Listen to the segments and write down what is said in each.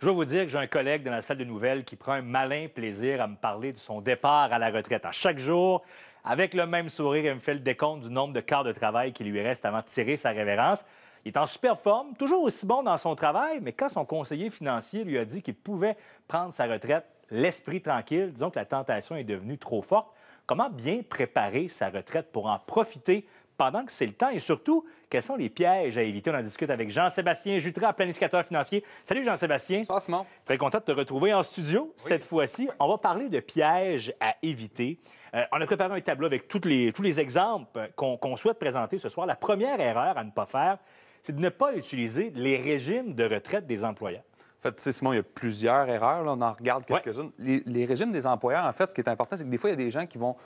Je dois vous dire que j'ai un collègue dans la salle de nouvelles qui prend un malin plaisir à me parler de son départ à la retraite. À chaque jour, avec le même sourire, il me fait le décompte du nombre de quarts de travail qui lui reste avant de tirer sa révérence. Il est en super forme, toujours aussi bon dans son travail, mais quand son conseiller financier lui a dit qu'il pouvait prendre sa retraite, l'esprit tranquille, disons que la tentation est devenue trop forte. Comment bien préparer sa retraite pour en profiter pendant que c'est le temps? Et surtout, quels sont les pièges à éviter? On en discute avec Jean-Sébastien Jutras, planificateur financier. Salut Jean-Sébastien. Bonsoir Simon. Très content de te retrouver en studio. Cette fois-ci, on va parler de pièges à éviter. On a préparé un tableau avec tous les exemples qu'on souhaite présenter ce soir. La première erreur à ne pas faire, c'est de ne pas utiliser les régimes de retraite des employeurs. En fait, tu sais, Simon, il y a plusieurs erreurs. Là, on en regarde quelques-unes. Les régimes des employeurs, en fait, ce qui est important, c'est que des fois, il y a des gens qui vont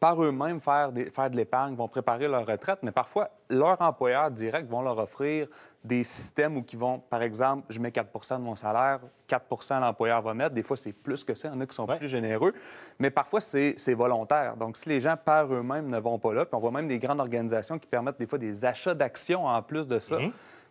par eux-mêmes faire de l'épargne, vont préparer leur retraite, mais parfois, leur employeur direct vont leur offrir des systèmes où qui vont, par exemple, je mets 4 de mon salaire, 4 l'employeur va mettre. Des fois, c'est plus que ça. Il y en a qui sont plus généreux. Mais parfois, c'est volontaire. Donc, si les gens par eux-mêmes ne vont pas là, puis on voit même des grandes organisations qui permettent des fois des achats d'actions en plus de ça,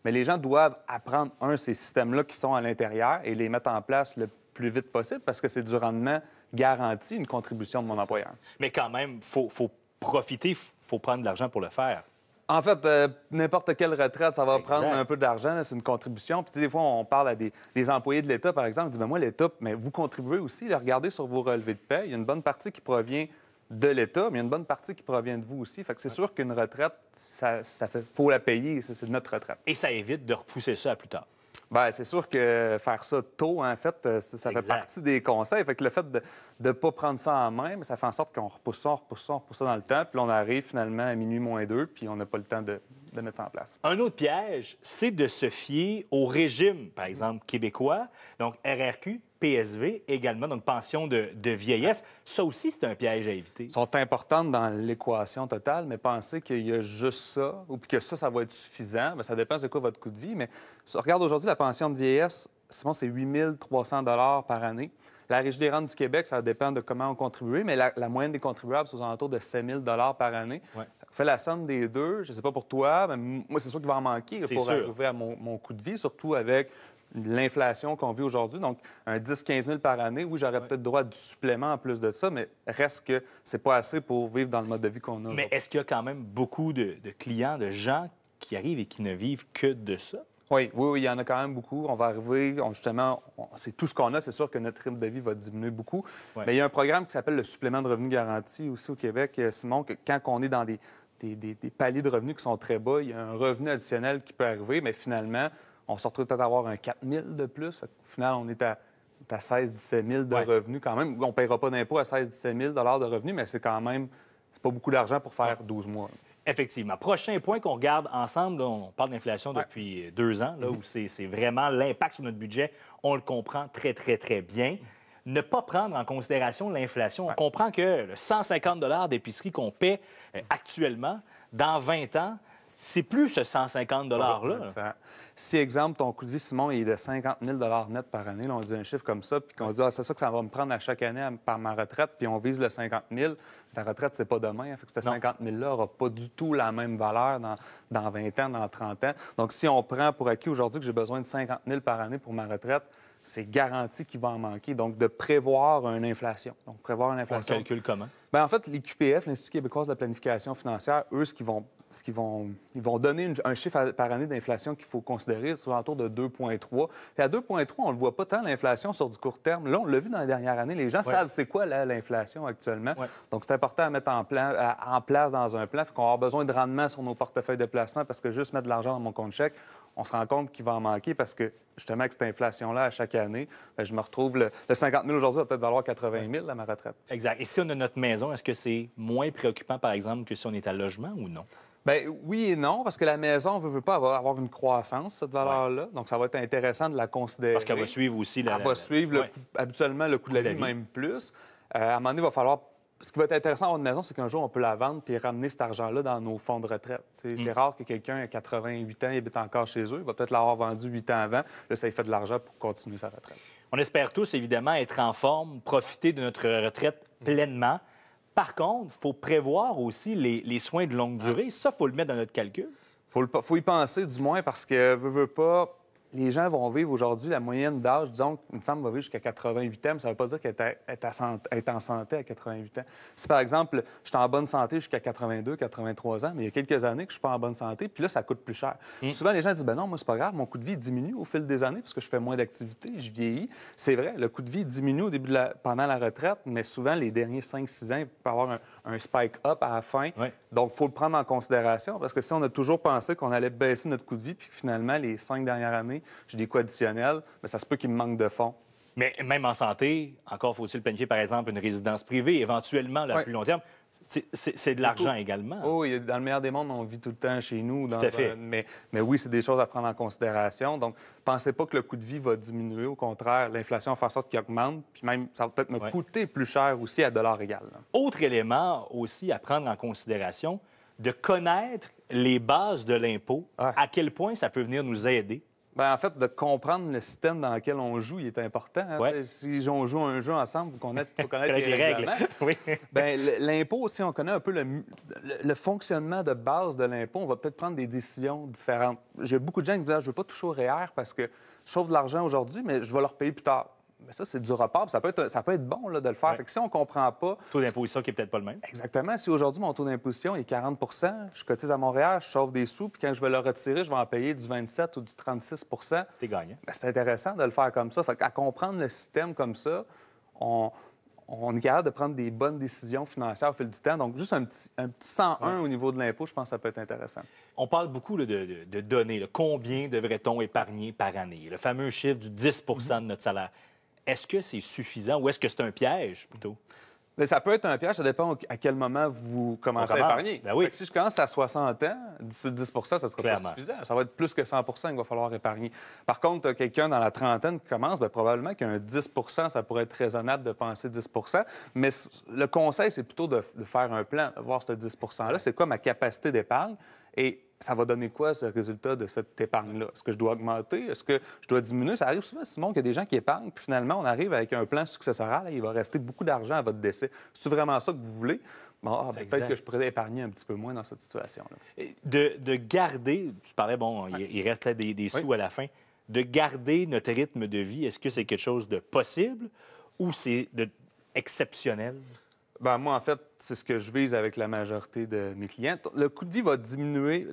mais les gens doivent apprendre, ces systèmes-là qui sont à l'intérieur et les mettre en place le plus vite possible parce que c'est du rendement garanti, une contribution de mon employeur. Mais quand même, il faut profiter, il faut prendre de l'argent pour le faire. En fait, n'importe quelle retraite, ça va prendre un peu d'argent, c'est une contribution. Puis des fois, on parle à des employés de l'État, par exemple, on dit, bien, moi, l'État, mais vous contribuez aussi, là, regardez sur vos relevés de paie, il y a une bonne partie qui provient de l'État, mais il y a une bonne partie qui provient de vous aussi. Fait que c'est sûr qu'une retraite, faut la payer, c'est de notre retraite. Et ça évite de repousser ça à plus tard. Bien, c'est sûr que faire ça tôt, en fait, ça fait partie des conseils. Fait que le fait de ne pas prendre ça en main, ça fait en sorte qu'on repousse ça dans le temps, puis là, on arrive finalement à minuit moins 2, puis on n'a pas le temps de mettre ça en place. Un autre piège, c'est de se fier au régime, par exemple, québécois, donc RRQ, PSV également, donc pension de vieillesse. Ça aussi, c'est un piège à éviter. Ils sont importantes dans l'équation totale, mais penser qu'il y a juste ça, ou que ça va être suffisant, bien, ça dépend de quoi votre coût de vie. Mais regarde aujourd'hui, la pension de vieillesse, Simon, c'est 8 300 par année. La Régie des rentes du Québec, ça dépend de comment on contribue, mais la moyenne des contribuables, c'est aux alentours de 7 000 par année. Fais la somme des deux. Je ne sais pas pour toi, mais moi, c'est sûr qu'il va en manquer pour arriver à mon coût de vie, surtout avec l'inflation qu'on vit aujourd'hui. Donc, un 10-15 000 par année, oui, j'aurais peut-être droit à du supplément en plus de ça, mais reste que c'est pas assez pour vivre dans le mode de vie qu'on a. Mais est-ce qu'il y a quand même beaucoup de clients, de gens qui arrivent et qui ne vivent que de ça? Oui, il y en a quand même beaucoup. On va arriver, c'est tout ce qu'on a. C'est sûr que notre rythme de vie va diminuer beaucoup. Mais il y a un programme qui s'appelle le supplément de revenu garanti aussi au Québec, Simon, que quand on est dans des paliers de revenus qui sont très bas, il y a un revenu additionnel qui peut arriver, mais finalement, on se retrouve peut-être à avoir un 4 000 de plus. Au final, on est à 16-17 000 de revenus quand même. On ne paiera pas d'impôt à 16-17 000 de revenus, mais c'est quand même, c'est pas beaucoup d'argent pour faire 12 mois. Effectivement. Prochain point qu'on regarde ensemble, là, on parle d'inflation depuis 2 ans, là, où c'est vraiment l'impact sur notre budget. On le comprend très, très, très bien. Ne pas prendre en considération l'inflation. On comprend que le 150 d'épicerie qu'on paie actuellement, dans 20 ans, c'est plus ce 150 $-là. Si, exemple, ton coût de vie, Simon, il est de 50 000 net par année, là, on dit un chiffre comme ça, puis qu'on dit, c'est ça que ça va me prendre à chaque année par ma retraite, puis on vise le 50 000, ta retraite, c'est pas demain. Fait que ce 50 000 $-là n'aura pas du tout la même valeur dans 20 ans, dans 30 ans. Donc, si on prend pour acquis aujourd'hui que j'ai besoin de 50 000 par année pour ma retraite, c'est garanti qu'il va en manquer. Donc, de prévoir une inflation. Donc, prévoir une inflation. On le calcule comment? Bien, en fait, les QPF, l'Institut québécois de la planification financière, eux, ils vont donner un chiffre par année d'inflation qu'il faut considérer, sur l'entour de 2,3. Et à 2,3, on ne le voit pas tant, l'inflation sur du court terme. Là, on l'a vu dans les dernières années. Les gens savent c'est quoi l'inflation actuellement. Donc, c'est important à mettre en place dans un plan. Fait qu'on va avoir besoin de rendement sur nos portefeuilles de placement parce que juste mettre de l'argent dans mon compte chèque, on se rend compte qu'il va en manquer parce que, justement, avec cette inflation-là, à chaque année, bien, je me retrouve... Le 50 000 aujourd'hui va peut-être valoir 80 000 à ma retraite. Exact. Et si on a notre maison, est-ce que c'est moins préoccupant, par exemple, que si on est à logement ou non? Bien, oui et non, parce que la maison ne veut pas avoir une croissance, cette valeur-là. Donc, ça va être intéressant de la considérer. Parce qu'elle va suivre aussi Elle va suivre habituellement le coût de la vie, même plus. À un moment donné, il va falloir... Ce qui va être intéressant dans une maison, c'est qu'un jour, on peut la vendre puis ramener cet argent-là dans nos fonds de retraite. C'est rare que quelqu'un à 88 ans il habite encore chez eux. Il va peut-être l'avoir vendu 8 ans avant. Là, ça lui fait de l'argent pour continuer sa retraite. On espère tous, évidemment, être en forme, profiter de notre retraite pleinement. Par contre, il faut prévoir aussi les soins de longue durée. Ça, il faut le mettre dans notre calcul. Faut y penser, du moins, parce que, veut pas, les gens vont vivre aujourd'hui, la moyenne d'âge, disons qu'une femme va vivre jusqu'à 88 ans, mais ça ne veut pas dire qu'elle est en santé à 88 ans. Si, par exemple, je suis en bonne santé jusqu'à 82, 83 ans, mais il y a quelques années que je ne suis pas en bonne santé, puis là, ça coûte plus cher. Souvent, les gens disent, ben non, moi, c'est pas grave, mon coût de vie diminue au fil des années parce que je fais moins d'activité, je vieillis. C'est vrai, le coût de vie diminue au début pendant la retraite, mais souvent, les derniers 5-6 ans, il peut y avoir un spike-up à la fin. Oui. Donc, il faut le prendre en considération parce que si on a toujours pensé qu'on allait baisser notre coût de vie, puis que finalement, les 5 dernières années, j'ai des coûts additionnels, mais ça se peut qu'il me manque de fonds. Mais même en santé, encore faut-il planifier, par exemple, une résidence privée, éventuellement, là, à plus long terme. C'est de l'argent également. Oh, oui, dans le meilleur des mondes, on vit tout le temps chez nous. Tout à fait. Mais oui, c'est des choses à prendre en considération. Donc, pensez pas que le coût de vie va diminuer. Au contraire, l'inflation va faire en sorte qu'il augmente. Puis même, ça va peut-être me coûter plus cher aussi à dollar égal. Là. Autre élément aussi à prendre en considération, de connaître les bases de l'impôt, à quel point ça peut venir nous aider. Bien, en fait, de comprendre le système dans lequel on joue, il est important. Hein? Ouais. Si on joue un jeu ensemble, il faut connaître les règles. Oui. Bien, l'impôt, si on connaît un peu le fonctionnement de base de l'impôt, on va peut-être prendre des décisions différentes. J'ai beaucoup de gens qui me disent « Je ne veux pas toucher au REER parce que je sauve de l'argent aujourd'hui, mais je vais leur payer plus tard. » Mais ça, c'est du report. Ça peut être bon là, de le faire. Ouais. Fait que si on ne comprend pas... Taux d'imposition qui n'est peut-être pas le même. Exactement. Si aujourd'hui, mon taux d'imposition est 40 je cotise à Montréal, je sauve des sous, puis quand je vais le retirer, je vais en payer du 27 ou du 36 T'es gagnant. Bien, c'est intéressant de le faire comme ça. Fait qu'à comprendre le système comme ça, on est capable de prendre des bonnes décisions financières au fil du temps. Donc, juste un petit 101 au niveau de l'impôt, je pense que ça peut être intéressant. On parle beaucoup là, de données. Là. Combien devrait-on épargner par année? Le fameux chiffre du 10 de notre salaire. Est-ce que c'est suffisant ou est-ce que c'est un piège, plutôt? Mais ça peut être un piège, ça dépend à quel moment vous commencez à épargner. Ben oui. Si je commence à 60 ans, 10 ça sera Clairement. pas suffisant. Ça va être plus que 100 qu'il va falloir épargner. Par contre, quelqu'un dans la trentaine qui commence, bien, probablement qu'un 10 ça pourrait être raisonnable de penser 10 mais le conseil, c'est plutôt de faire un plan, de voir ce 10 %-là. C'est quoi ma capacité d'épargne? Et ça va donner quoi, ce résultat de cette épargne-là? Est-ce que je dois augmenter? Est-ce que je dois diminuer? Ça arrive souvent, Simon, qu'il y a des gens qui épargnent, puis finalement, on arrive avec un plan successoral, il va rester beaucoup d'argent à votre décès. C'est vraiment ça que vous voulez? Bon, peut-être que je pourrais épargner un petit peu moins dans cette situation-là. De garder, tu parlais, bon, il reste là des sous à la fin, de garder notre rythme de vie, est-ce que c'est quelque chose de possible ou c'est exceptionnel? Bien, moi, en fait, c'est ce que je vise avec la majorité de mes clients. Le coût de vie va diminuer,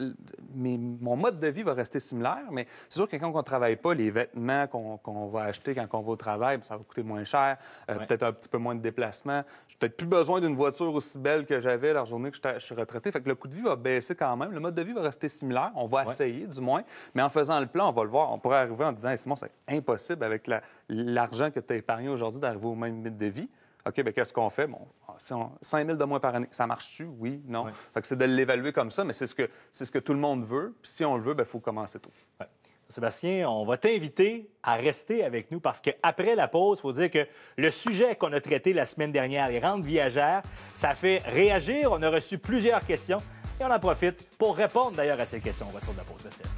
mais mon mode de vie va rester similaire, mais c'est sûr que quand on ne travaille pas, les vêtements qu'on va acheter quand on va au travail, ça va coûter moins cher, peut-être un petit peu moins de déplacement. J'ai peut-être plus besoin d'une voiture aussi belle que j'avais la journée que je suis retraité. Fait que le coût de vie va baisser quand même. Le mode de vie va rester similaire. On va essayer, du moins. Mais en faisant le plan, on va le voir. On pourrait arriver en disant hey, « Simon, c'est impossible avec l'argent que tu as épargné aujourd'hui d'arriver au même mode de vie. » OK, bien, qu'est-ce qu'on fait? Bon, 5 000 de moins par année. Ça marche-tu? Oui, non. Oui. Fait que c'est de l'évaluer comme ça, mais c'est ce que tout le monde veut. Puis si on le veut, il faut commencer tôt. Ouais. Sébastien, on va t'inviter à rester avec nous parce qu'après la pause, il faut dire que le sujet qu'on a traité la semaine dernière, les rentes viagères, ça fait réagir. On a reçu plusieurs questions et on en profite pour répondre d'ailleurs à ces questions. On va sur la pause. Restez là.